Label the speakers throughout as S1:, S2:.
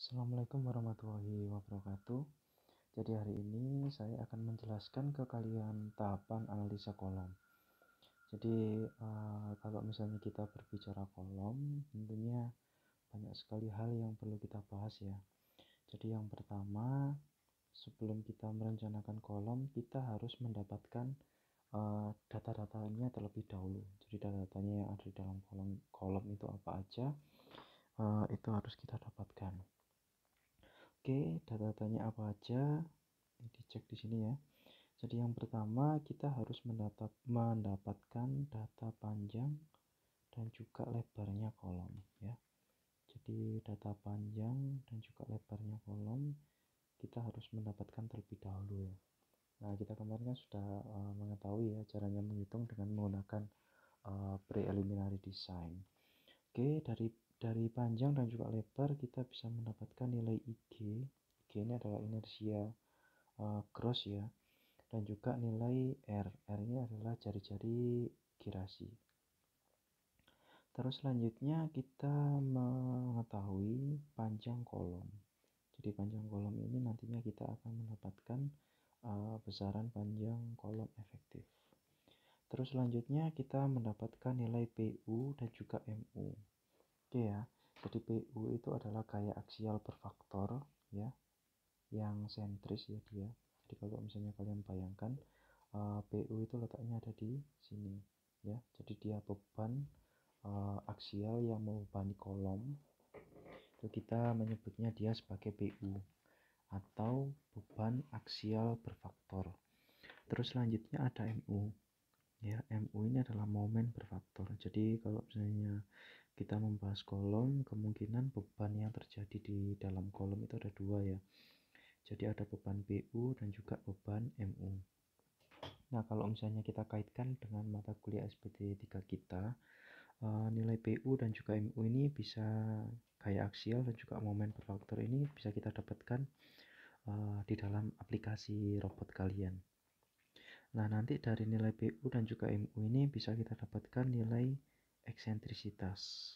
S1: Assalamualaikum warahmatullahi wabarakatuh. Jadi hari ini saya akan menjelaskan ke kalian tahapan analisa kolom. Jadi kalau misalnya kita berbicara kolom, tentunya banyak sekali hal yang perlu kita bahas ya. Jadi yang pertama, sebelum kita merencanakan kolom, kita harus mendapatkan data-datanya terlebih dahulu. Jadi data-datanya yang ada di dalam kolom itu apa aja, itu harus kita dapatkan. Oke, data-datanya apa aja? Dicek di sini ya. Jadi yang pertama kita harus mendapatkan data panjang dan juga lebarnya kolom ya. Jadi data panjang dan juga lebarnya kolom kita harus mendapatkan terlebih dahulu ya. Nah, kita kemarin kan sudah mengetahui ya caranya menghitung dengan menggunakan preliminary design. Oke, dari panjang dan juga lebar kita bisa mendapatkan nilai IG. IG ini adalah inersia gross ya, dan juga nilai R. R ini adalah jari-jari girasi. Terus selanjutnya kita mengetahui panjang kolom. Jadi panjang kolom ini nantinya kita akan mendapatkan besaran panjang kolom efektif. Terus selanjutnya kita mendapatkan nilai PU dan juga MU. Oke ya. Jadi PU itu adalah gaya aksial per faktor ya, yang sentris ya dia. Jadi kalau misalnya kalian bayangkan PU itu letaknya ada di sini ya. Jadi dia beban aksial yang membebani kolom. Itu kita menyebutnya dia sebagai PU atau beban aksial berfaktor. Terus selanjutnya ada MU. Ya, MU ini adalah momen berfaktor. Jadi kalau misalnya kita membahas kolom, kemungkinan beban yang terjadi di dalam kolom itu ada dua ya. Jadi ada beban PU dan juga beban MU. Nah, kalau misalnya kita kaitkan dengan mata kuliah SPT 3 kita, nilai PU dan juga MU ini bisa gaya aksial dan juga momen berfaktor ini bisa kita dapatkan di dalam aplikasi robot kalian. Nah, nanti dari nilai PU dan juga MU ini bisa kita dapatkan nilai eksentrisitas.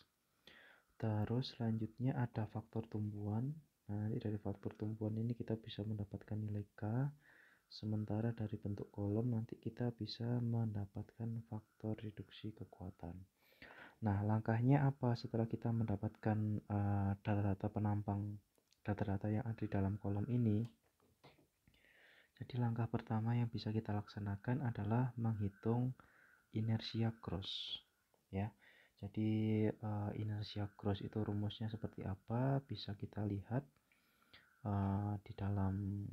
S1: Terus selanjutnya ada faktor tumbuhan. Nah, nanti dari faktor tumbuhan ini kita bisa mendapatkan nilai K. Sementara dari bentuk kolom nanti kita bisa mendapatkan faktor reduksi kekuatan. Nah, langkahnya apa setelah kita mendapatkan data-data penampang, data-data yang ada di dalam kolom ini? Jadi langkah pertama yang bisa kita laksanakan adalah menghitung inersia gross ya. Jadi inersia gross itu rumusnya seperti apa bisa kita lihat di dalam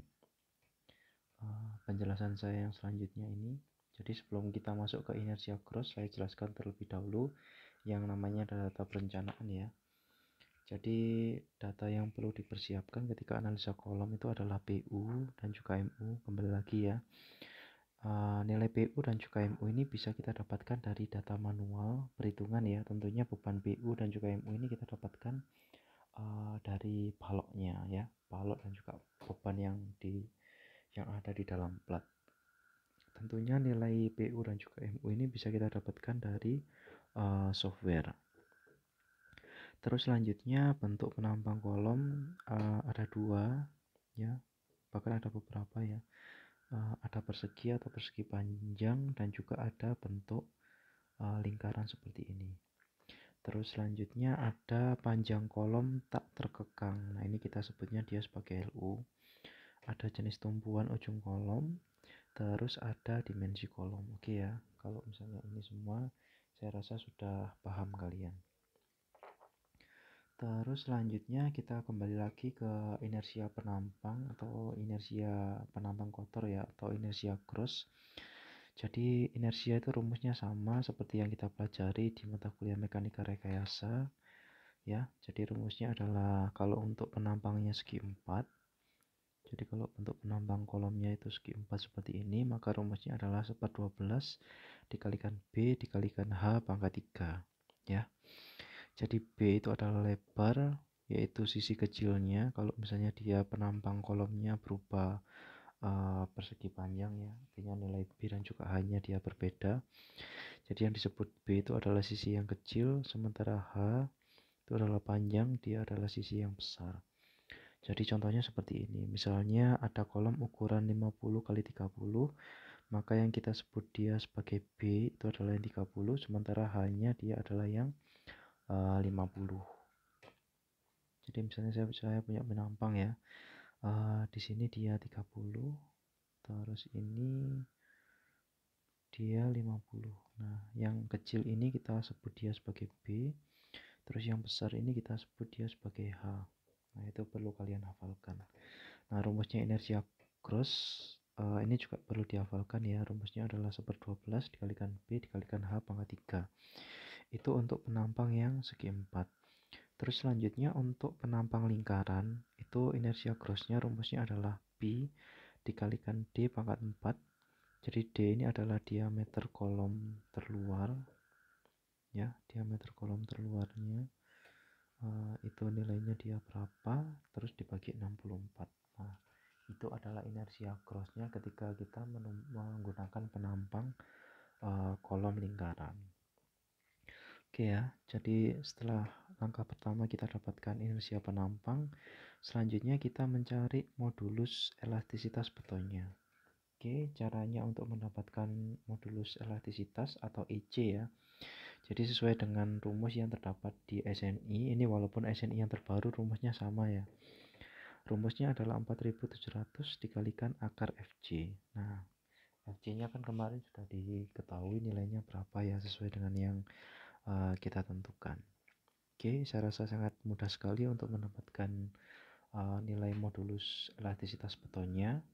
S1: penjelasan saya yang selanjutnya ini. Jadi sebelum kita masuk ke inersia gross, saya jelaskan terlebih dahulu yang namanya data perencanaan ya. Jadi data yang perlu dipersiapkan ketika analisa kolom itu adalah PU dan juga MU. Kembali lagi ya, nilai PU dan juga MU ini bisa kita dapatkan dari data manual perhitungan ya. Tentunya beban PU dan juga MU ini kita dapatkan dari baloknya ya, balok dan juga beban yang ada di dalam plat. Tentunya nilai PU dan juga MU ini bisa kita dapatkan dari software. Terus selanjutnya bentuk penampang kolom ada dua ya, bahkan ada beberapa ya. Ada persegi atau persegi panjang dan juga ada bentuk lingkaran seperti ini. Terus selanjutnya ada panjang kolom tak terkekang. Nah, ini kita sebutnya dia sebagai LU. Ada jenis tumpuan ujung kolom, terus ada dimensi kolom. Oke ya, kalau misalnya ini semua saya rasa sudah paham kalian. Terus selanjutnya kita kembali lagi ke inersia penampang atau inersia penampang kotor ya, atau inersia gross. Jadi inersia itu rumusnya sama seperti yang kita pelajari di mata kuliah mekanika rekayasa ya. Jadi rumusnya adalah kalau untuk penampangnya segi 4, jadi kalau untuk penampang kolomnya itu segi 4 seperti ini, maka rumusnya adalah 1/12 dikalikan B dikalikan H pangkat 3 ya. Jadi B itu adalah lebar, yaitu sisi kecilnya. Kalau misalnya dia penampang kolomnya berupa persegi panjang ya, artinya nilai B dan juga H-nya dia berbeda. Jadi yang disebut B itu adalah sisi yang kecil, sementara H itu adalah panjang, dia adalah sisi yang besar. Jadi contohnya seperti ini. Misalnya ada kolom ukuran 50 kali 30, maka yang kita sebut dia sebagai B itu adalah yang 30, sementara H-nya dia adalah yang 50. Jadi misalnya saya punya penampang ya. Di sini dia 30, terus ini dia 50. Nah, yang kecil ini kita sebut dia sebagai B, terus yang besar ini kita sebut dia sebagai H. Nah, itu perlu kalian hafalkan. Nah, rumusnya inersia cross ini juga perlu dihafalkan ya. Rumusnya adalah 1/12 dikalikan B dikalikan H pangkat 3. Itu untuk penampang yang segi 4. Terus selanjutnya untuk penampang lingkaran, itu inersia crossnya rumusnya adalah B dikalikan D pangkat 4. Jadi D ini adalah diameter kolom terluar ya, diameter kolom terluarnya itu nilainya dia berapa, terus dibagi 64. Nah, itu adalah inersia crossnya ketika kita menggunakan penampang kolom lingkaran. Oke ya, jadi setelah langkah pertama kita dapatkan inersia penampang, selanjutnya kita mencari modulus elastisitas betonnya. Oke, caranya untuk mendapatkan modulus elastisitas atau EC ya. Jadi sesuai dengan rumus yang terdapat di SNI, ini walaupun SNI yang terbaru rumusnya sama ya. Rumusnya adalah 4700 dikalikan akar FC. Nah, FC-nya kan kemarin sudah diketahui nilainya berapa ya, sesuai dengan yang kita tentukan. Oke, saya rasa sangat mudah sekali untuk mendapatkan nilai modulus elastisitas betonnya.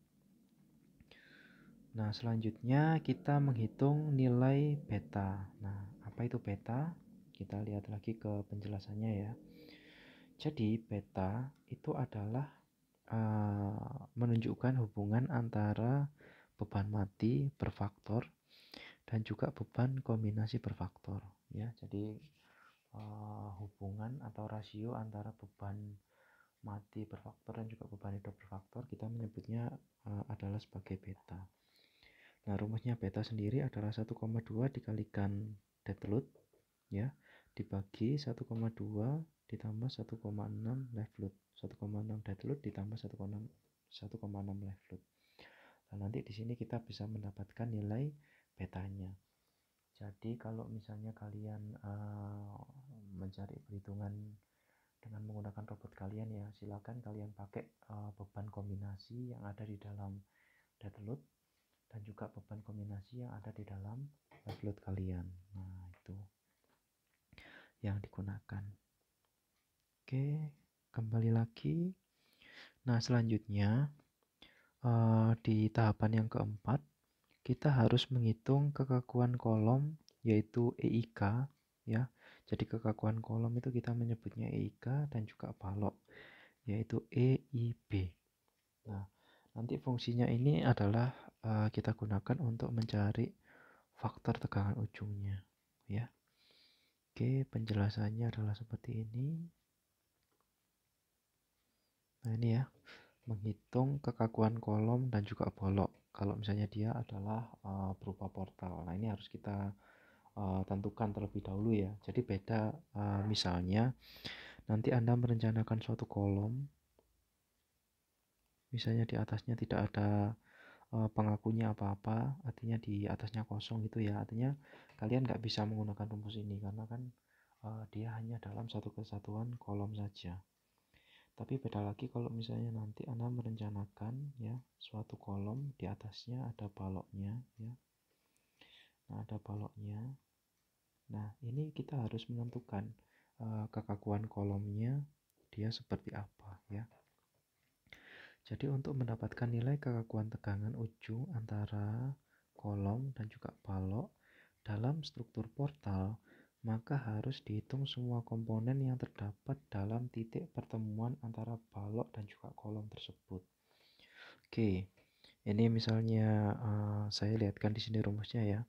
S1: Nah, selanjutnya kita menghitung nilai beta. Nah, apa itu beta? Kita lihat lagi ke penjelasannya ya. Jadi, beta itu adalah menunjukkan hubungan antara beban mati per faktor dan juga beban kombinasi per faktor ya. Jadi hubungan atau rasio antara beban mati per faktor dan juga beban hidup per faktor kita menyebutnya adalah sebagai beta. Nah, rumusnya beta sendiri adalah 1,2 dikalikan dead load ya, dibagi 1,2 ditambah 1,6 live load. 1,6 dead load ditambah 1,6 live load. Nah, nanti di sini kita bisa mendapatkan nilai betanya. Jadi kalau misalnya kalian mencari perhitungan dengan menggunakan robot kalian ya, silakan kalian pakai beban kombinasi yang ada di dalam dead load dan juga beban kombinasi yang ada di dalam live load kalian. Nah, itu yang digunakan. Oke, kembali lagi. Nah, selanjutnya di tahapan yang keempat kita harus menghitung kekakuan kolom yaitu EIK ya. Jadi kekakuan kolom itu kita menyebutnya EIK dan juga balok yaitu EIB. Nah, nanti fungsinya ini adalah kita gunakan untuk mencari faktor tegangan ujungnya ya. Oke, penjelasannya adalah seperti ini. Nah, ini ya, menghitung kekakuan kolom dan juga bolok kalau misalnya dia adalah berupa portal. Nah, ini harus kita tentukan terlebih dahulu ya. Jadi beda misalnya nanti Anda merencanakan suatu kolom, misalnya di atasnya tidak ada pengakunya apa-apa, artinya di atasnya kosong gitu ya, artinya kalian nggak bisa menggunakan rumus ini karena kan dia hanya dalam satu kesatuan kolom saja. Tapi beda lagi kalau misalnya nanti Anda merencanakan ya suatu kolom, di atasnya ada baloknya ya. Nah, ada baloknya. Nah, ini kita harus menentukan kekakuan kolomnya dia seperti apa ya. Jadi untuk mendapatkan nilai kekakuan tegangan ujung antara kolom dan juga balok dalam struktur portal, maka harus dihitung semua komponen yang terdapat dalam titik pertemuan antara balok dan juga kolom tersebut. Oke, ini misalnya saya lihatkan di sini rumusnya ya.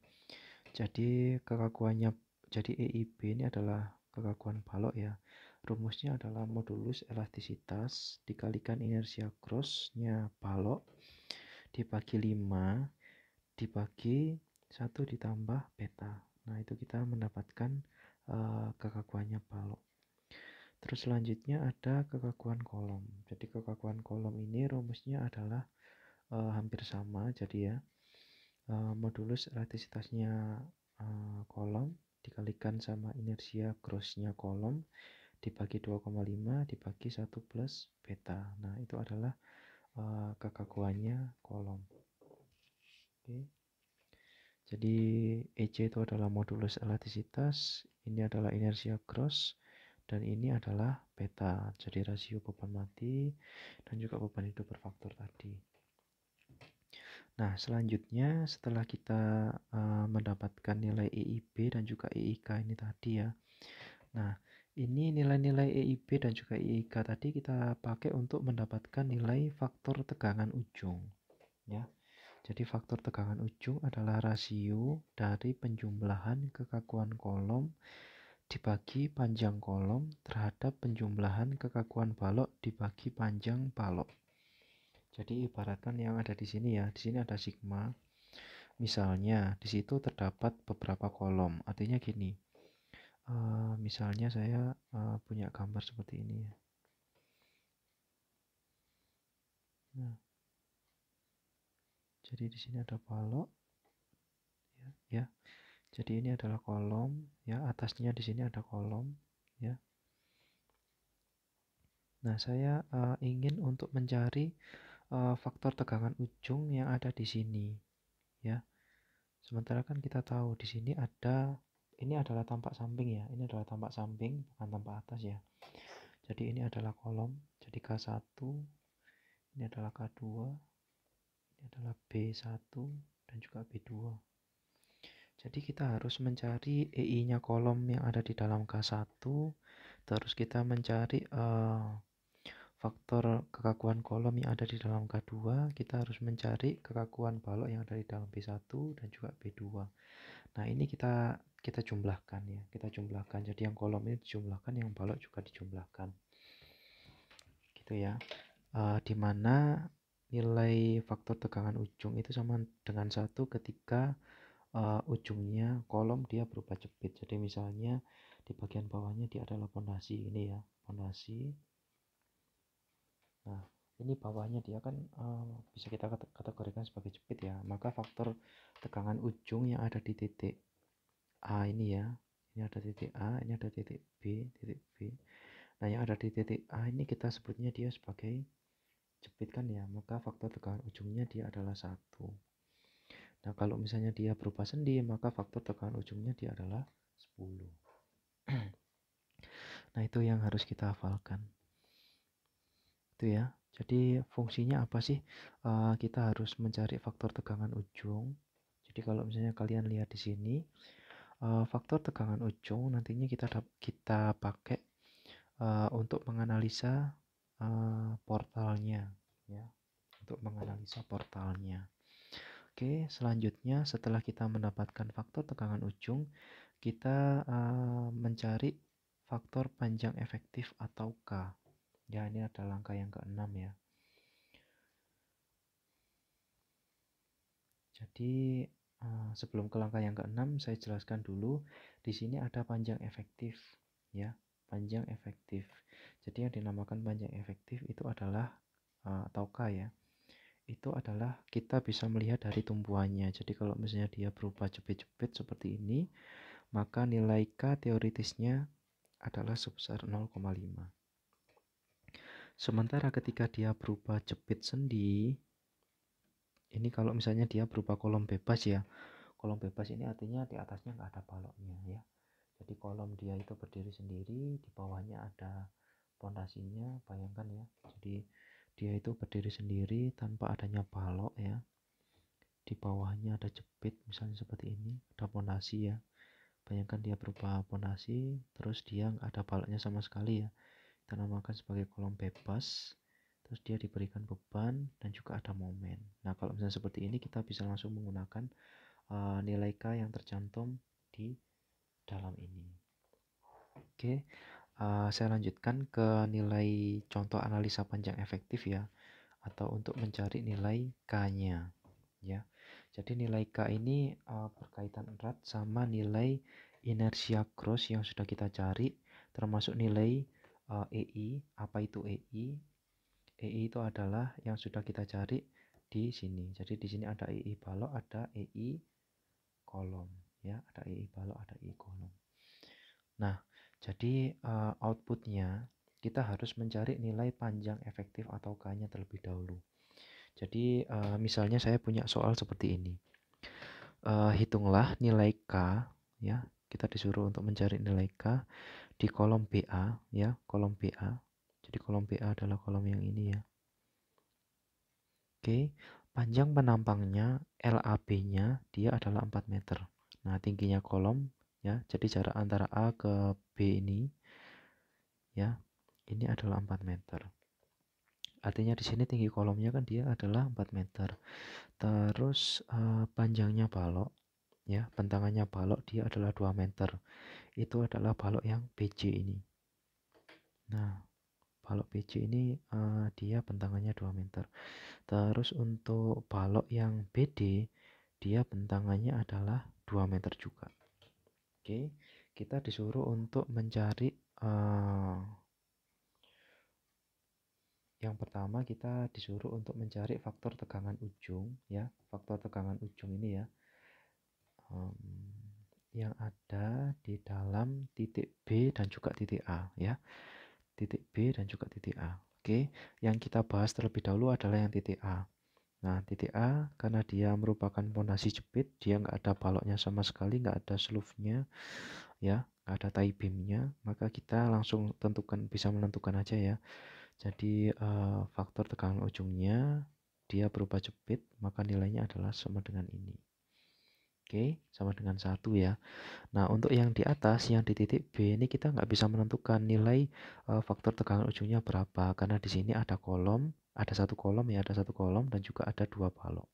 S1: Jadi kekakuannya, jadi EIB ini adalah kekakuan balok ya. Rumusnya adalah modulus elastisitas dikalikan inersia cross-nya balok dibagi 5 dibagi 1 ditambah beta. Nah, itu kita mendapatkan kekakuannya balok. Terus selanjutnya ada kekakuan kolom. Jadi kekakuan kolom ini rumusnya adalah hampir sama. Jadi ya, modulus elastisitasnya kolom dikalikan sama inersia crossnya kolom dibagi 2,5 dibagi 1 plus beta. Nah, itu adalah kekakuannya kolom. Oke. Jadi EC itu adalah modulus elastisitas, ini adalah inersia cross, dan ini adalah beta. Jadi rasio beban mati dan juga beban hidup berfaktor tadi. Nah, selanjutnya setelah kita mendapatkan nilai EIB dan juga EIK ini tadi ya. Nah, ini nilai-nilai EIB dan juga EIK tadi kita pakai untuk mendapatkan nilai faktor tegangan ujung ya. Jadi faktor tegangan ujung adalah rasio dari penjumlahan kekakuan kolom dibagi panjang kolom terhadap penjumlahan kekakuan balok dibagi panjang balok. Jadi ibaratkan yang ada di sini ya, di sini ada sigma. Misalnya di situ terdapat beberapa kolom. Artinya gini. Misalnya saya punya gambar seperti ini ya. Nah, jadi di sini ada balok ya. Jadi ini adalah kolom ya, atasnya di sini ada kolom ya. Nah, saya ingin untuk mencari faktor tegangan ujung yang ada di sini ya. Sementara kan kita tahu di sini ada, ini adalah tampak samping ya. Ini adalah tampak samping, bukan tampak atas ya. Jadi ini adalah kolom, jadi K1, ini adalah K2, ini adalah B1 dan juga B2. Jadi kita harus mencari EI-nya kolom yang ada di dalam K1, terus kita mencari faktor kekakuan kolom yang ada di dalam K2, kita harus mencari kekakuan balok yang ada di dalam B1 dan juga B2. Nah, ini kita jumlahkan ya, kita jumlahkan. Jadi yang kolom ini dijumlahkan, yang balok juga dijumlahkan. Gitu ya. Dimana nilai faktor tegangan ujung itu sama dengan 1 ketika ujungnya kolom dia berupa jepit. Jadi misalnya di bagian bawahnya dia adalah pondasi ini ya, pondasi. Nah, ini bawahnya dia kan bisa kita kategorikan sebagai jepit ya. Maka faktor tegangan ujung yang ada di titik A ini ya, ini ada titik A, ini ada titik B, titik B. Nah, yang ada di titik A ini kita sebutnya dia sebagai jepit kan ya, maka faktor tegangan ujungnya dia adalah 1. Nah, kalau misalnya dia berupa sendi, maka faktor tegangan ujungnya dia adalah 10. Nah, itu yang harus kita hafalkan. Itu ya. Jadi fungsinya apa sih? Kita harus mencari faktor tegangan ujung. Jadi kalau misalnya kalian lihat di sini, faktor tegangan ujung nantinya kita pakai untuk menganalisa portalnya ya. Untuk menganalisa portalnya. Oke, selanjutnya setelah kita mendapatkan faktor tegangan ujung, kita mencari faktor panjang efektif atau K. Ya, ini adalah langkah yang ke-6 ya. Jadi sebelum ke langkah yang ke-6, saya jelaskan dulu. Di sini ada panjang efektif ya, panjang efektif. Jadi yang dinamakan panjang efektif itu adalah atau K ya. Itu adalah kita bisa melihat dari tumbuhannya. Jadi kalau misalnya dia berupa jepit-jepit seperti ini, maka nilai K teoritisnya adalah sebesar 0,5. Sementara ketika dia berupa jepit sendi, ini kalau misalnya dia berupa kolom bebas ya. Kolom bebas ini artinya di atasnya nggak ada baloknya ya. Jadi kolom dia itu berdiri sendiri, di bawahnya ada pondasinya, bayangkan ya. Jadi dia itu berdiri sendiri tanpa adanya balok ya. Di bawahnya ada jepit misalnya seperti ini, ada pondasi ya. Bayangkan dia berupa pondasi, terus dia nggak ada baloknya sama sekali ya. Kita namakan sebagai kolom bebas. Terus dia diberikan beban dan juga ada momen. Nah, kalau misalnya seperti ini kita bisa langsung menggunakan nilai K yang tercantum di dalam ini. Oke, saya lanjutkan ke nilai contoh analisa panjang efektif ya, atau untuk mencari nilai K-nya ya. Jadi nilai K ini berkaitan erat sama nilai inersia cross yang sudah kita cari, termasuk nilai EI. Apa itu EI? EI itu adalah yang sudah kita cari di sini. Jadi di sini ada EI balok, ada EI kolom, ya, ada EI balok, ada EI kolom. Nah, jadi outputnya kita harus mencari nilai panjang efektif atau K-nya terlebih dahulu. Jadi misalnya saya punya soal seperti ini. Hitunglah nilai K, ya. Kita disuruh untuk mencari nilai K di kolom BA, ya, kolom BA. Jadi kolom BA adalah kolom yang ini, ya. Oke, panjang penampangnya LAB-nya dia adalah 4 meter. Nah, tingginya kolom, ya, jadi jarak antara A ke B ini, ya, ini adalah 4 meter. Artinya di sini tinggi kolomnya kan dia adalah 4 meter. Terus panjangnya balok, ya, bentangannya balok dia adalah 2 meter. Itu adalah balok yang BJ ini. Nah, balok BJ ini dia bentangannya 2 meter. Terus untuk balok yang BD, dia bentangannya adalah 2 meter juga. Oke, kita disuruh untuk mencari yang pertama kita disuruh untuk mencari faktor tegangan ujung, ya, faktor tegangan ujung ini, ya, yang ada di dalam titik B dan juga titik A, ya, titik B dan juga titik A. Oke, yang kita bahas terlebih dahulu adalah yang titik A. Nah, titik A karena dia merupakan pondasi jepit, dia nggak ada baloknya sama sekali, nggak ada sleeve-nya, ya, nggak ada tie beam-nya, maka kita langsung bisa menentukan aja, ya. Jadi faktor tegangan ujungnya dia berupa jepit, maka nilainya adalah sama dengan ini. Oke, sama dengan 1, ya. Nah, untuk yang di atas, yang di titik B ini kita nggak bisa menentukan nilai faktor tegangan ujungnya berapa, karena di sini ada kolom, ada satu kolom, ya, ada satu kolom dan juga ada 2 balok.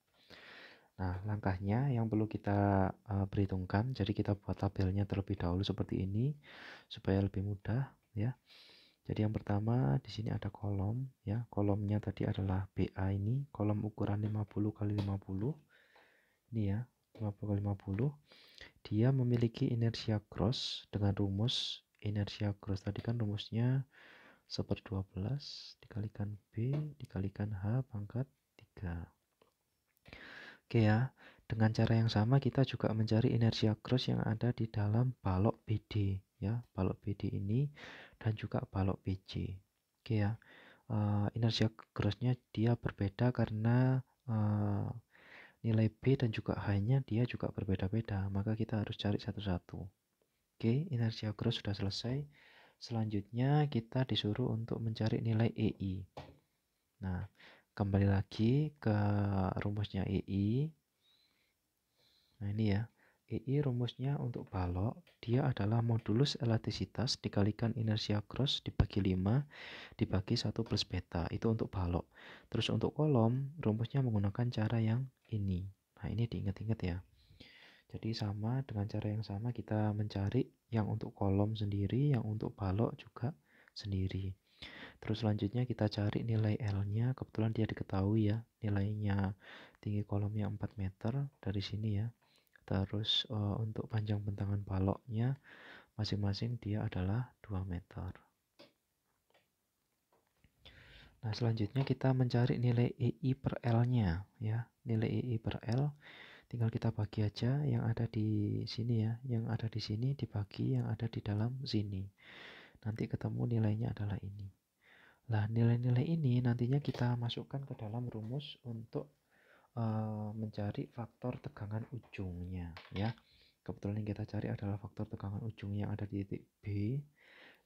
S1: Nah, langkahnya yang perlu kita perhitungkan, jadi kita buat tabelnya terlebih dahulu seperti ini supaya lebih mudah, ya. Jadi yang pertama di sini ada kolom, ya. Kolomnya tadi adalah BA ini, kolom ukuran 50 kali 50. Ini, ya, 50 kali 50. Dia memiliki inersia cross dengan rumus inersia cross tadi kan rumusnya 1/12 dikalikan B dikalikan H pangkat 3. Oke, ya. Dengan cara yang sama kita juga mencari inersia cross yang ada di dalam balok BD, ya. Balok BD ini dan juga balok BC. Oke, ya. Inersia crossnya dia berbeda karena nilai B dan juga H-nya dia juga berbeda-beda, maka kita harus cari satu-satu. Oke, inersia cross sudah selesai. Selanjutnya kita disuruh untuk mencari nilai EI. Nah, kembali lagi ke rumusnya EI. Nah, ini, ya. EI rumusnya untuk balok, dia adalah modulus elastisitas dikalikan inersia cross dibagi 5 dibagi 1 plus beta. Itu untuk balok. Terus untuk kolom, rumusnya menggunakan cara yang ini. Nah, ini diingat-ingat, ya. Jadi sama dengan cara yang sama kita mencari yang untuk kolom sendiri, yang untuk balok juga sendiri. Terus selanjutnya kita cari nilai L-nya, kebetulan dia diketahui, ya, nilainya tinggi kolomnya 4 meter dari sini, ya. Terus untuk panjang bentangan baloknya masing-masing dia adalah 2 meter. Nah, selanjutnya kita mencari nilai EI per L-nya, ya. Nilai EI per L tinggal kita bagi aja yang ada di sini, ya. Yang ada di sini dibagi yang ada di dalam sini. Nanti ketemu nilainya adalah ini. Nah, nilai-nilai ini nantinya kita masukkan ke dalam rumus untuk mencari faktor tegangan ujungnya, ya. Kebetulan yang kita cari adalah faktor tegangan ujung yang ada di titik B,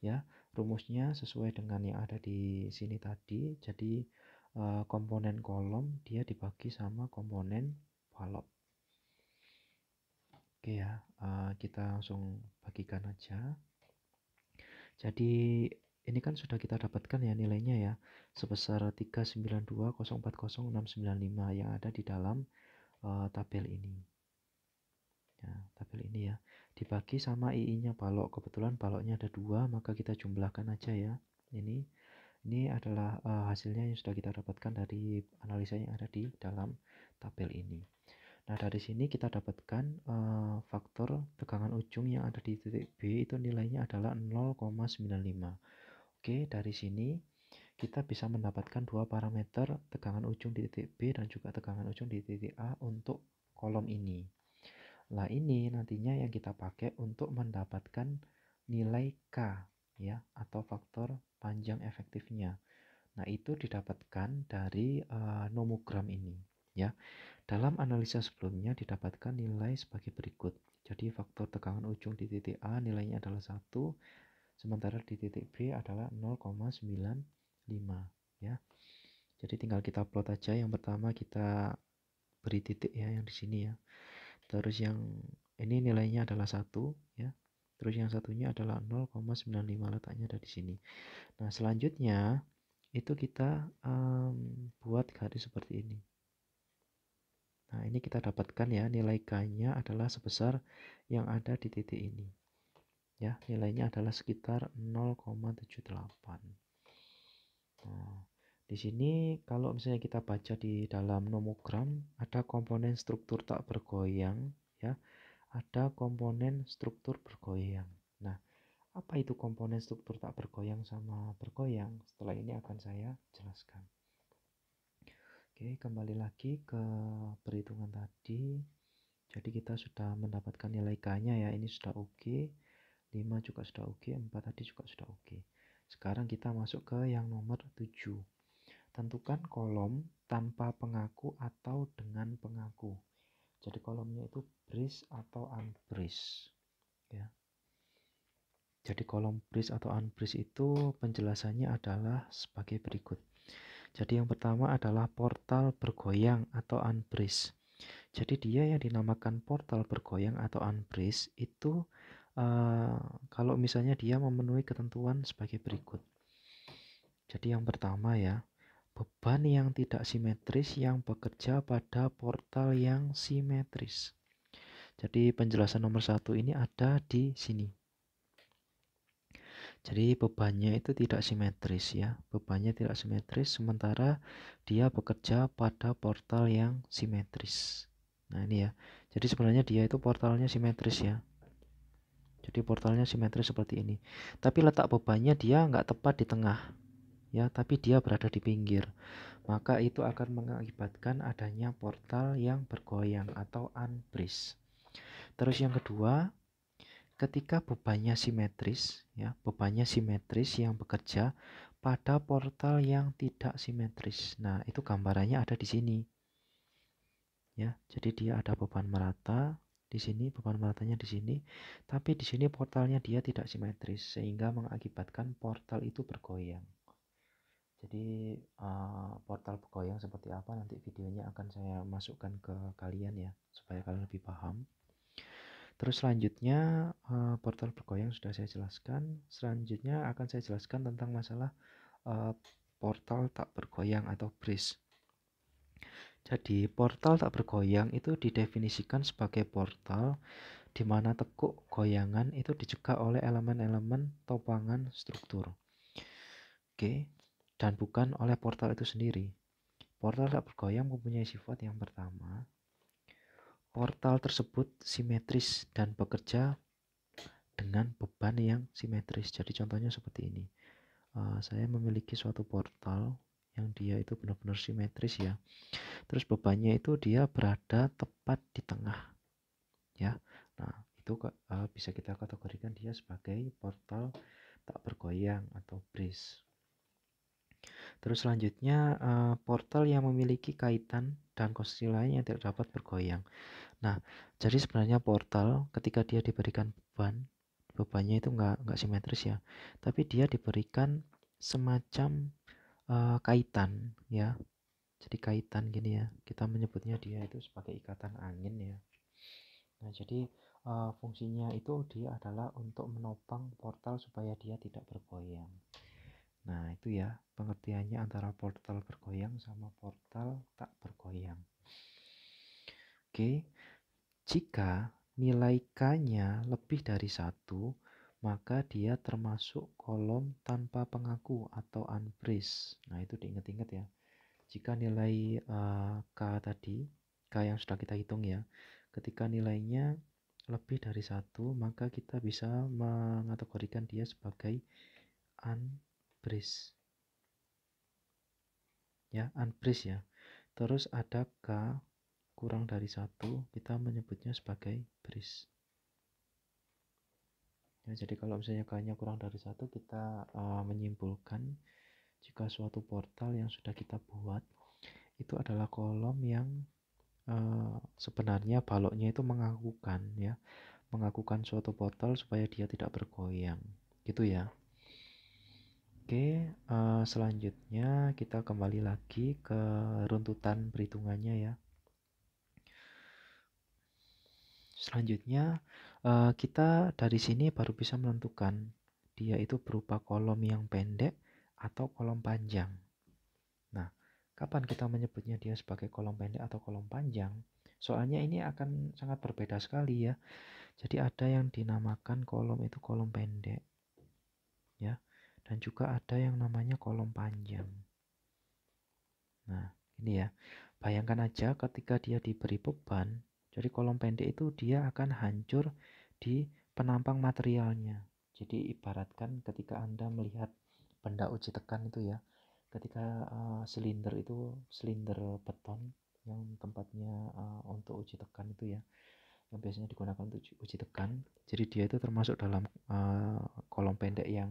S1: ya. Rumusnya sesuai dengan yang ada di sini tadi. Jadi komponen kolom dia dibagi sama komponen balok. Oke, ya. Kita langsung bagikan aja. Jadi ini kan sudah kita dapatkan, ya, nilainya, ya, sebesar 392040695 yang ada di dalam tabel ini. Ya, tabel ini, ya. Dibagi sama II-nya balok. Kebetulan baloknya ada 2, maka kita jumlahkan aja, ya. Ini adalah hasilnya yang sudah kita dapatkan dari analisa yang ada di dalam tabel ini. Nah, dari sini kita dapatkan faktor tegangan ujung yang ada di titik B itu nilainya adalah 0,95. Oke, dari sini kita bisa mendapatkan dua parameter tegangan ujung di titik B dan juga tegangan ujung di titik A untuk kolom ini. Nah, ini nantinya yang kita pakai untuk mendapatkan nilai K ya, atau faktor panjang efektifnya. Nah, itu didapatkan dari nomogram ini ya. Dalam analisa sebelumnya didapatkan nilai sebagai berikut. Jadi faktor tegangan ujung di titik A nilainya adalah 1, sementara di titik B adalah 0,95 ya. Jadi tinggal kita plot aja. Yang pertama kita beri titik ya, yang di sini ya. Terus yang ini nilainya adalah 1 ya. Terus yang satunya adalah 0,95, letaknya ada di sini. Nah, selanjutnya itu kita buat garis seperti ini. Nah, ini kita dapatkan ya, nilai K-nya adalah sebesar yang ada di titik ini. Ya, nilainya adalah sekitar 0,78. Nah, di sini kalau misalnya kita baca di dalam nomogram, ada komponen struktur tak bergoyang ya, ada komponen struktur bergoyang. Nah, apa itu komponen struktur tak bergoyang sama bergoyang? Setelah ini akan saya jelaskan. Oke, kembali lagi ke perhitungan tadi. Jadi kita sudah mendapatkan nilai K-nya ya, ini sudah oke. 5 juga sudah oke, 4 tadi juga sudah oke. Sekarang kita masuk ke yang nomor 7. Tentukan kolom tanpa pengaku atau dengan pengaku. Jadi kolomnya itu brace atau unbrace ya. Jadi kolom brace atau unbrace itu penjelasannya adalah sebagai berikut. Jadi yang pertama adalah portal bergoyang atau unbrace. Jadi dia yang dinamakan portal bergoyang atau unbrace itu kalau misalnya dia memenuhi ketentuan sebagai berikut. Jadi yang pertama ya, beban yang tidak simetris yang bekerja pada portal yang simetris. Jadi penjelasan nomor 1 ini ada di sini. Jadi bebannya itu tidak simetris ya, bebannya tidak simetris sementara dia bekerja pada portal yang simetris. Nah ini ya, jadi sebenarnya dia itu portalnya simetris ya. Jadi portalnya simetris seperti ini. Tapi letak bebannya dia nggak tepat di tengah ya, tapi dia berada di pinggir. Maka itu akan mengakibatkan adanya portal yang bergoyang atau unbrace. Terus yang kedua, ketika bebannya simetris ya, bebannya simetris yang bekerja pada portal yang tidak simetris. Nah, itu gambarannya ada di sini. Ya, jadi dia ada beban merata di sini, beban meratanya di sini, tapi di sini portalnya dia tidak simetris sehingga mengakibatkan portal itu bergoyang. Jadi portal bergoyang seperti apa nanti videonya akan saya masukkan ke kalian ya, supaya kalian lebih paham. Terus selanjutnya portal bergoyang sudah saya jelaskan. Selanjutnya akan saya jelaskan tentang masalah portal tak bergoyang atau brace. Jadi portal tak bergoyang itu didefinisikan sebagai portal di mana tekuk goyangan itu dicegah oleh elemen-elemen topangan struktur. Oke, dan bukan oleh portal itu sendiri. Portal tak bergoyang mempunyai sifat yang pertama, portal tersebut simetris dan bekerja dengan beban yang simetris. Jadi contohnya seperti ini. Saya memiliki suatu portal yang dia itu benar-benar simetris ya. Terus bebannya itu dia berada tepat di tengah ya. Nah, itu bisa kita kategorikan dia sebagai portal tak bergoyang atau brace. Terus selanjutnya portal yang memiliki kaitan dan konstruksi lain yang tidak dapat bergoyang. Nah, jadi sebenarnya portal ketika dia diberikan bebannya itu nggak simetris ya, tapi dia diberikan semacam kaitan ya. Jadi kaitan gini ya, kita menyebutnya dia itu sebagai ikatan angin ya. Nah, jadi fungsinya itu dia adalah untuk menopang portal supaya dia tidak bergoyang. Nah, itu ya pengertiannya antara portal bergoyang sama portal tak bergoyang. Oke, jika nilai K-nya lebih dari 1, maka dia termasuk kolom tanpa pengaku atau unbrace. Nah, itu diingat-ingat ya. Jika nilai K tadi, K yang sudah kita hitung ya, ketika nilainya lebih dari 1, maka kita bisa mengategorikan dia sebagai unbrace. unbrace ya, unbrace ya. Terus ada K kurang dari 1, kita menyebutnya sebagai brace. Ya, jadi kalau misalnya K-nya kurang dari 1, kita menyimpulkan jika suatu portal yang sudah kita buat itu adalah kolom yang sebenarnya baloknya itu mengakukan ya, mengakukan suatu portal supaya dia tidak bergoyang gitu ya. Oke, selanjutnya kita kembali lagi ke runtutan perhitungannya ya. Selanjutnya kita dari sini baru bisa menentukan dia itu berupa kolom yang pendek atau kolom panjang. Nah, kapan kita menyebutnya dia sebagai kolom pendek atau kolom panjang? Soalnya ini akan sangat berbeda sekali ya. Jadi ada yang dinamakan kolom itu kolom pendek ya, dan juga ada yang namanya kolom panjang. Nah, ini ya. Bayangkan aja ketika dia diberi beban, jadi kolom pendek itu dia akan hancur di penampang materialnya. Jadi ibaratkan ketika Anda melihat benda uji tekan itu ya, ketika silinder itu silinder beton yang tempatnya untuk uji tekan itu ya, yang biasanya digunakan untuk uji tekan. Jadi dia itu termasuk dalam kolom pendek yang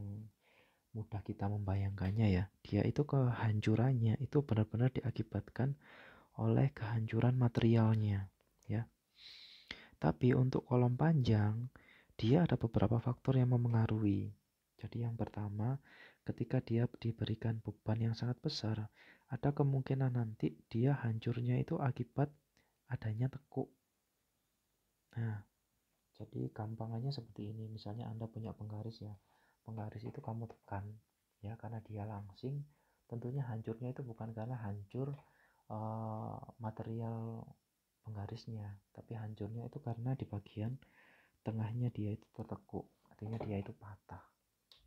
S1: mudah kita membayangkannya ya. Dia itu kehancurannya itu benar-benar diakibatkan oleh kehancuran materialnya ya. Tapi untuk kolom panjang dia ada beberapa faktor yang memengaruhi. Jadi yang pertama, ketika dia diberikan beban yang sangat besar, ada kemungkinan nanti dia hancurnya itu akibat adanya tekuk. Nah, jadi gampangannya seperti ini. Misalnya Anda punya penggaris ya. Penggaris itu kamu tekan ya, karena dia langsing, tentunya hancurnya itu bukan karena hancur material penggarisnya, tapi hancurnya itu karena di bagian tengahnya dia itu tertekuk, artinya dia itu patah.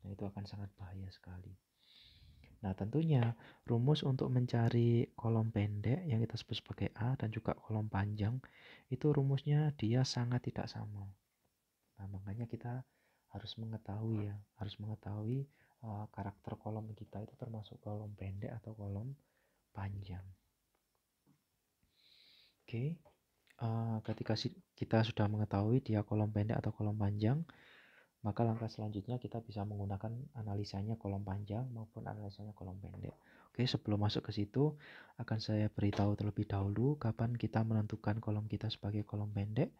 S1: Nah, itu akan sangat bahaya sekali. Nah, tentunya rumus untuk mencari kolom pendek yang kita sebut sebagai A dan juga kolom panjang itu rumusnya dia sangat tidak sama. Nah, makanya kita harus mengetahui ya, harus mengetahui karakter kolom kita itu termasuk kolom pendek atau kolom panjang. Oke, ketika kita sudah mengetahui dia kolom pendek atau kolom panjang, maka langkah selanjutnya kita bisa menggunakan analisanya kolom panjang maupun analisanya kolom pendek. Oke, sebelum masuk ke situ, akan saya beritahu terlebih dahulu kapan kita menentukan kolom kita sebagai kolom pendek,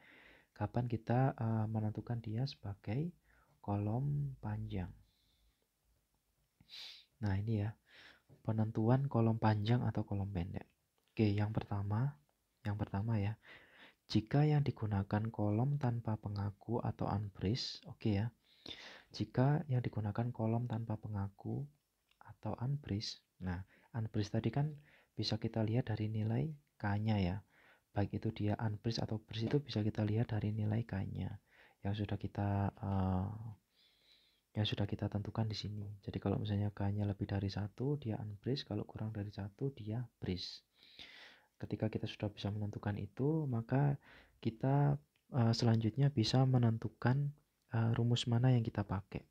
S1: kapan kita menentukan dia sebagai kolom panjang. Nah, ini ya, penentuan kolom panjang atau kolom pendek. Oke, yang pertama ya, jika yang digunakan kolom tanpa pengaku atau unbrace, oke ya. Jika yang digunakan kolom tanpa pengaku atau unbrace, nah unbrace tadi kan bisa kita lihat dari nilai K-nya ya. Baik itu dia unbrace atau brace itu bisa kita lihat dari nilai K-nya yang sudah kita tentukan di sini. Jadi kalau misalnya K-nya lebih dari 1 dia unbrace, kalau kurang dari 1 dia brace. Ketika kita sudah bisa menentukan itu, maka kita selanjutnya bisa menentukan rumus mana yang kita pakai.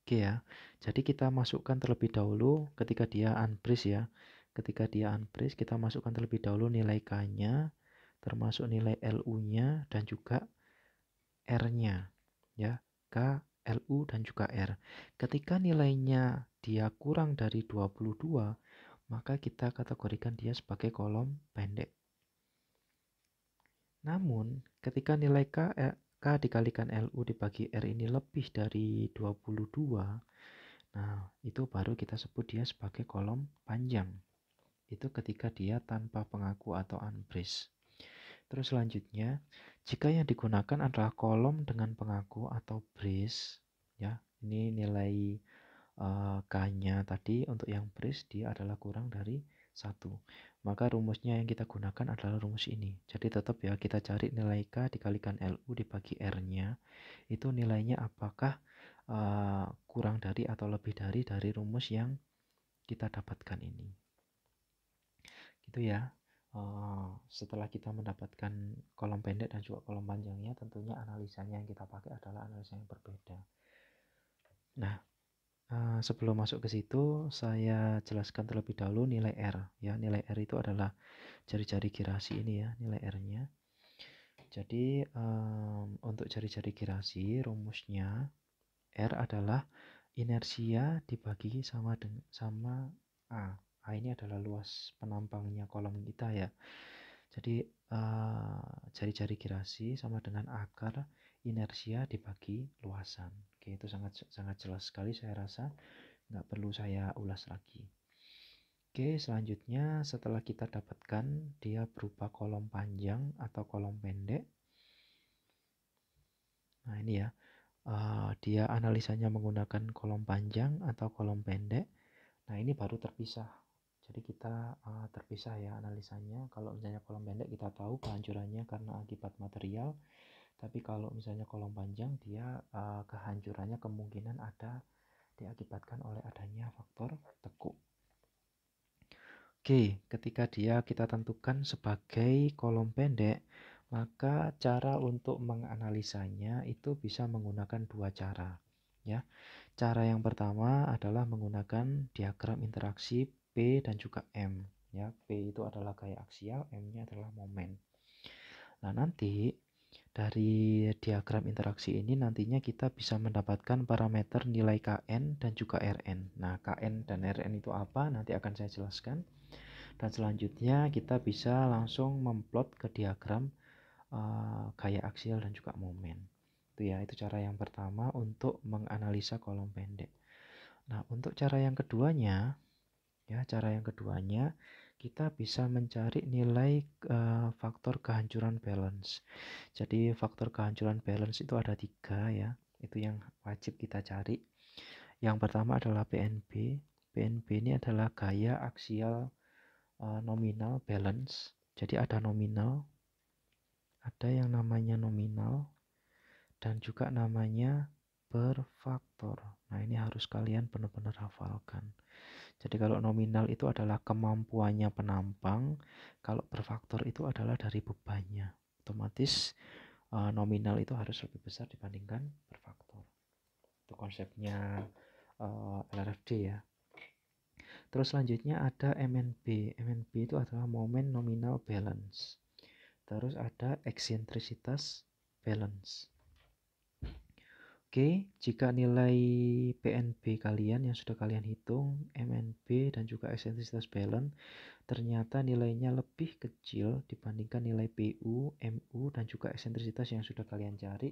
S1: Oke ya, jadi kita masukkan terlebih dahulu ketika dia unbrace ya. Ketika dia unbrace, kita masukkan terlebih dahulu nilai K-nya, termasuk nilai LU-nya dan juga R-nya ya. K, LU dan juga R. Ketika nilainya dia kurang dari 22, maka kita kategorikan dia sebagai kolom pendek. Namun, ketika nilai K dikalikan LU dibagi R ini lebih dari 22, nah, itu baru kita sebut dia sebagai kolom panjang. Itu ketika dia tanpa pengaku atau unbrace. Terus selanjutnya, jika yang digunakan adalah kolom dengan pengaku atau brace, ya, ini nilai K-nya tadi untuk yang brace dia adalah kurang dari 1. Maka rumusnya yang kita gunakan adalah rumus ini. Jadi tetap ya kita cari nilai K dikalikan LU dibagi R-nya. Itu nilainya apakah kurang dari atau lebih dari rumus yang kita dapatkan ini. Gitu ya. Setelah kita mendapatkan kolom pendek dan juga kolom panjangnya, tentunya analisanya yang kita pakai adalah analisa yang berbeda. Nah, Sebelum masuk ke situ, saya jelaskan terlebih dahulu nilai R. Ya, nilai R itu adalah jari-jari girasi ini ya, nilai R-nya. Jadi untuk jari-jari girasi, rumusnya R adalah inersia dibagi sama A. A ini adalah luas penampangnya kolom kita ya. Jadi jari-jari girasi sama dengan akar inersia dibagi luasan. Oke, itu sangat jelas sekali, saya rasa nggak perlu saya ulas lagi. Oke, selanjutnya setelah kita dapatkan dia berupa kolom panjang atau kolom pendek. Nah ini ya, dia analisanya menggunakan kolom panjang atau kolom pendek. Nah ini baru terpisah. Jadi kita terpisah ya analisanya. Kalau misalnya kolom pendek kita tahu kehancurannya karena akibat material. Tapi kalau misalnya kolom panjang dia kehancurannya kemungkinan ada diakibatkan oleh adanya faktor tekuk. Oke, ketika kita tentukan sebagai kolom pendek, maka cara untuk menganalisanya itu bisa menggunakan dua cara ya. Cara yang pertama adalah menggunakan diagram interaksi P dan juga M ya. P itu adalah gaya aksial, M-nya adalah momen. Nah, nanti dari diagram interaksi ini nantinya kita bisa mendapatkan parameter nilai Kn dan juga Rn. Nah, Kn dan Rn itu apa? Nanti akan saya jelaskan. Dan selanjutnya kita bisa langsung memplot ke diagram gaya aksial dan juga momen. Itu ya, itu cara yang pertama untuk menganalisa kolom pendek. Nah, untuk cara yang keduanya, kita bisa mencari nilai faktor kehancuran balance. Jadi faktor kehancuran balance itu ada 3 ya, itu yang wajib kita cari. Yang pertama adalah PNB. PNB ini adalah gaya aksial nominal balance. Jadi ada nominal, ada yang namanya nominal, dan juga namanya per faktor. Nah ini harus kalian benar-benar hafalkan. Jadi kalau nominal itu adalah kemampuannya penampang, kalau per faktor itu adalah dari bebannya. Otomatis nominal itu harus lebih besar dibandingkan per faktor. Itu konsepnya LRFD ya. Terus selanjutnya ada MNB. MNB itu adalah moment nominal balance. Terus ada eksentrisitas balance. Oke, jika nilai PNB kalian yang sudah kalian hitung, MNB dan juga eksentrisitas balance, ternyata nilainya lebih kecil dibandingkan nilai PU, MU, dan juga eksentrisitas yang sudah kalian cari,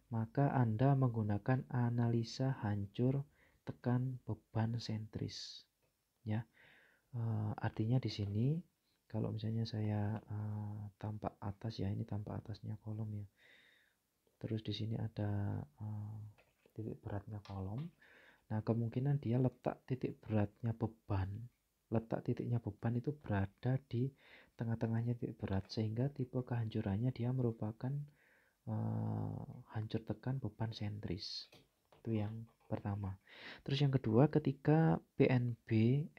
S1: maka Anda menggunakan analisa hancur tekan beban sentris. Ya, artinya di sini kalau misalnya saya tampak atas ya, ini tampak atasnya kolom ya. Terus di sini ada titik beratnya kolom. Nah, kemungkinan dia letak titiknya beban itu berada di tengah-tengahnya titik berat, sehingga tipe kehancurannya dia merupakan hancur tekan beban sentris. Itu yang pertama. Terus yang kedua, ketika PNB,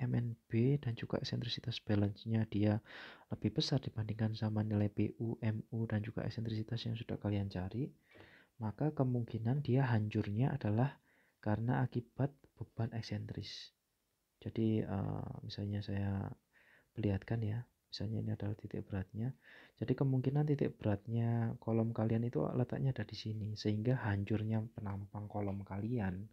S1: MNB, dan juga eksentrisitas balance-nya dia lebih besar dibandingkan sama nilai PU, MU, dan juga eksentrisitas yang sudah kalian cari, maka kemungkinan dia hancurnya adalah karena akibat beban eksentris. Jadi misalnya saya perlihatkan ya, misalnya ini adalah titik beratnya. Jadi kemungkinan titik beratnya kolom kalian itu letaknya ada di sini, sehingga hancurnya penampang kolom kalian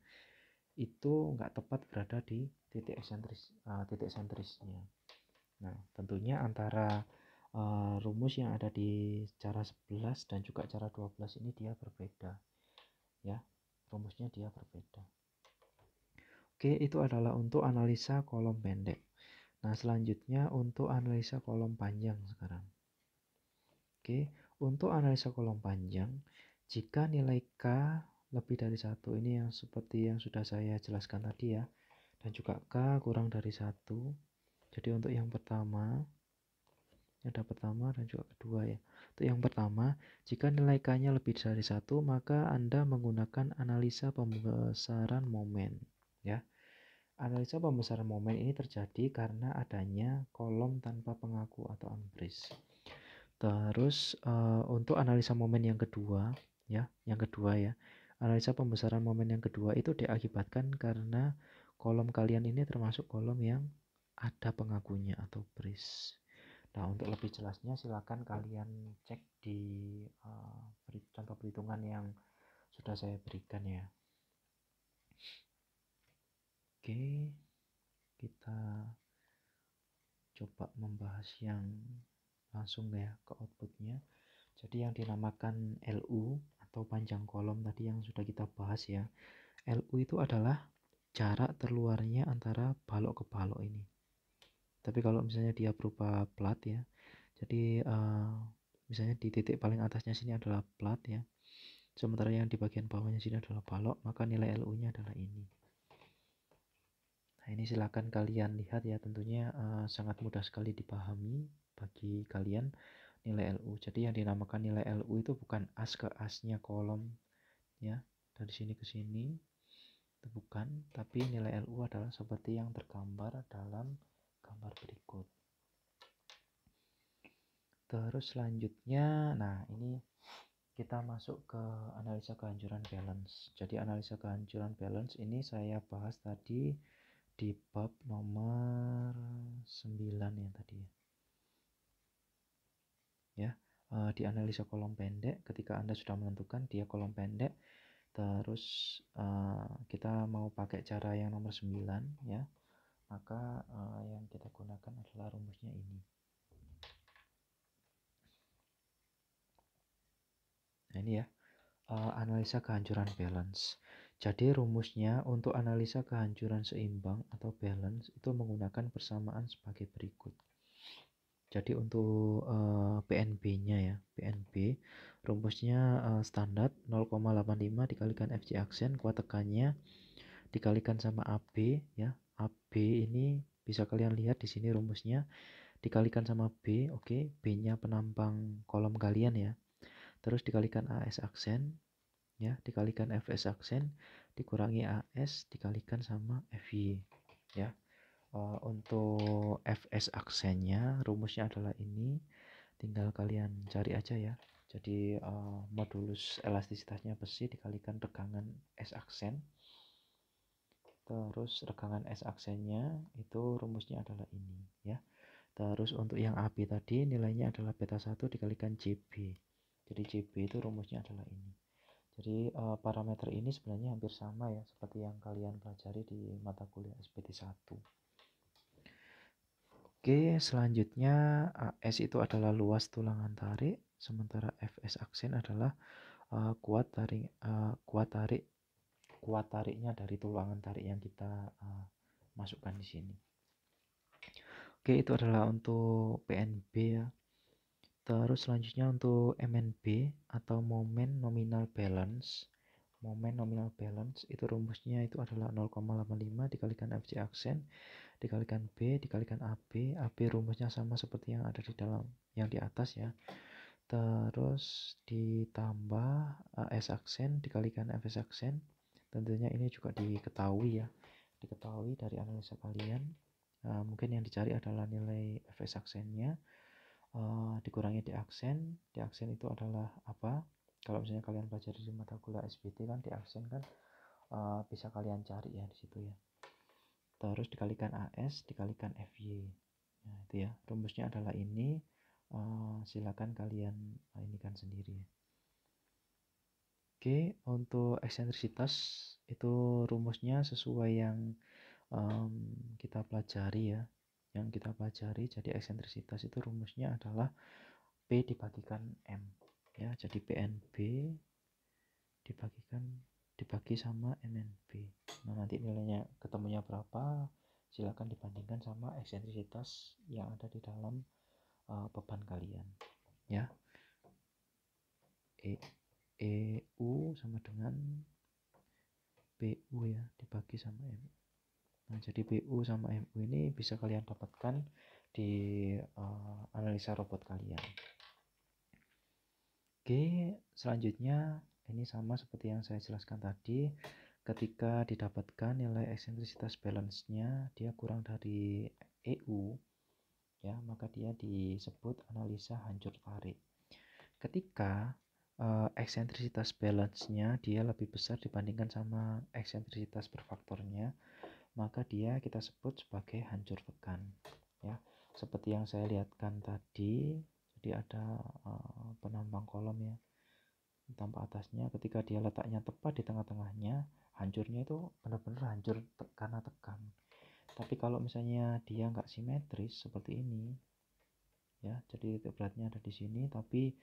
S1: itu nggak tepat berada di titik sentrisnya. Nah, tentunya antara rumus yang ada di cara 11 dan juga cara 12 ini dia berbeda ya, rumusnya dia berbeda. Oke, itu adalah untuk analisa kolom pendek. Nah, selanjutnya untuk analisa kolom panjang sekarang. Oke, untuk analisa kolom panjang, jika nilai K lebih dari 1, ini yang seperti yang sudah saya jelaskan tadi ya, dan juga K kurang dari 1. Jadi untuk yang pertama, ada pertama dan juga kedua ya. Untuk yang pertama, jika nilai K-nya lebih dari 1, maka Anda menggunakan analisa pembesaran momen ya. Analisa pembesaran momen ini terjadi karena adanya kolom tanpa pengaku atau unbrace. Terus untuk analisa momen yang kedua ya, Analisa pembesaran momen yang kedua itu diakibatkan karena kolom kalian ini termasuk kolom yang ada pengakunya atau brace. Nah, untuk lebih jelasnya silakan kalian cek di contoh perhitungan yang sudah saya berikan ya. Oke, kita coba membahas yang langsung ya ke outputnya. Jadi yang dinamakan LU atau panjang kolom tadi yang sudah kita bahas ya. LU itu adalah jarak terluarnya antara balok ke balok ini. Tapi kalau misalnya dia berupa plat ya, jadi misalnya di titik paling atasnya sini adalah plat ya, sementara yang di bagian bawahnya sini adalah balok, maka nilai LU-nya adalah ini. Nah, ini silakan kalian lihat ya, tentunya sangat mudah sekali dipahami bagi kalian nilai LU. Jadi yang dinamakan nilai LU itu bukan as ke asnya kolom ya, dari sini ke sini, itu bukan, tapi nilai LU adalah seperti yang tergambar dalam gambar berikut. Terus selanjutnya, nah ini kita masuk ke analisa kehancuran balance. Jadi analisa kehancuran balance ini saya bahas tadi di bab nomor 9 ya tadi ya. Di analisa kolom pendek, ketika Anda sudah menentukan dia kolom pendek, terus kita mau pakai cara yang nomor 9 ya, maka yang kita gunakan adalah rumusnya ini. Nah ini ya, analisa kehancuran balance. Jadi rumusnya untuk analisa kehancuran seimbang atau balance itu menggunakan persamaan sebagai berikut. Jadi untuk PNB-nya ya, PNB rumusnya standar 0,85 dikalikan FC aksen kuat tekannya dikalikan sama AB ya. AB ini bisa kalian lihat di sini rumusnya dikalikan sama B, oke, B-nya penampang kolom kalian ya. Terus dikalikan AS aksen ya, dikalikan FS aksen dikurangi AS dikalikan sama FY ya. Untuk FS aksennya rumusnya adalah ini, tinggal kalian cari aja ya. Jadi modulus elastisitasnya besi dikalikan regangan S aksen, terus regangan S aksennya itu rumusnya adalah ini ya. Terus untuk yang AB tadi nilainya adalah beta 1 dikalikan CB. Jadi CB itu rumusnya adalah ini. Jadi parameter ini sebenarnya hampir sama ya seperti yang kalian pelajari di mata kuliah SPT 1. Oke, selanjutnya AS itu adalah luas tulangan tarik, sementara FS aksen adalah kuat tariknya dari tulangan tarik yang kita masukkan di sini. Oke, itu adalah untuk PNB ya. Terus selanjutnya untuk MNB atau moment nominal balance. Moment nominal balance itu rumusnya itu adalah 0,85 dikalikan FC aksen dikalikan B dikalikan AB. AB rumusnya sama seperti yang ada di dalam yang di atas ya. Terus ditambah S aksen dikalikan FS aksen. Tentunya ini juga diketahui ya. Diketahui dari analisa kalian. Mungkin yang dicari adalah nilai FS aksennya. Dikurangi D aksen itu adalah apa? Kalau misalnya kalian pelajari di mata kuliah SBT kan D aksen kan bisa kalian cari ya di situ ya. Terus dikalikan AS dikalikan FY. Nah itu ya, rumusnya adalah ini. Silakan kalian ini kan sendiri ya. Oke, untuk eksentrisitas itu rumusnya sesuai yang kita pelajari ya, yang kita pelajari. Jadi eksentrisitas itu rumusnya adalah P dibagikan M ya. Jadi PNB dibagi sama MNB. Nah nanti nilainya ketemunya berapa, silakan dibandingkan sama eksentrisitas yang ada di dalam beban kalian ya. EU sama dengan PU ya dibagi sama MU. Nah jadi PU sama MU ini bisa kalian dapatkan di analisa robot kalian. Oke, selanjutnya ini sama seperti yang saya jelaskan tadi. Ketika didapatkan nilai eksentrisitas balance-nya dia kurang dari EU ya, maka dia disebut analisa hancur tarik. Ketika eksentrisitas balance-nya dia lebih besar dibandingkan sama eksentrisitas per faktornya, maka dia kita sebut sebagai hancur tekan ya. Seperti yang saya lihatkan tadi, jadi ada penambang kolom ya, tanpa atasnya, ketika dia letaknya tepat di tengah-tengahnya, hancurnya itu benar-benar hancur karena tekan. Tapi kalau misalnya dia nggak simetris seperti ini ya, jadi titik beratnya ada di sini, tapi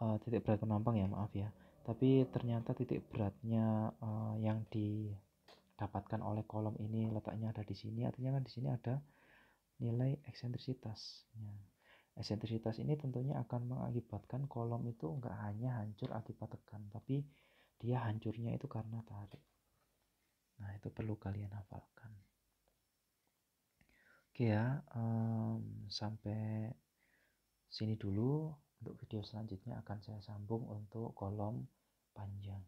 S1: titik berat penambang ya, maaf ya, tapi ternyata titik beratnya yang didapatkan oleh kolom ini letaknya ada di sini, artinya kan di sini ada nilai eksentrisitasnya. Eksentrisitas ini tentunya akan mengakibatkan kolom itu nggak hanya hancur akibat tekan, tapi dia hancurnya itu karena tarik. Nah, itu perlu kalian hafalkan. Oke ya, sampai sini dulu. Untuk video selanjutnya akan saya sambung untuk kolom panjang.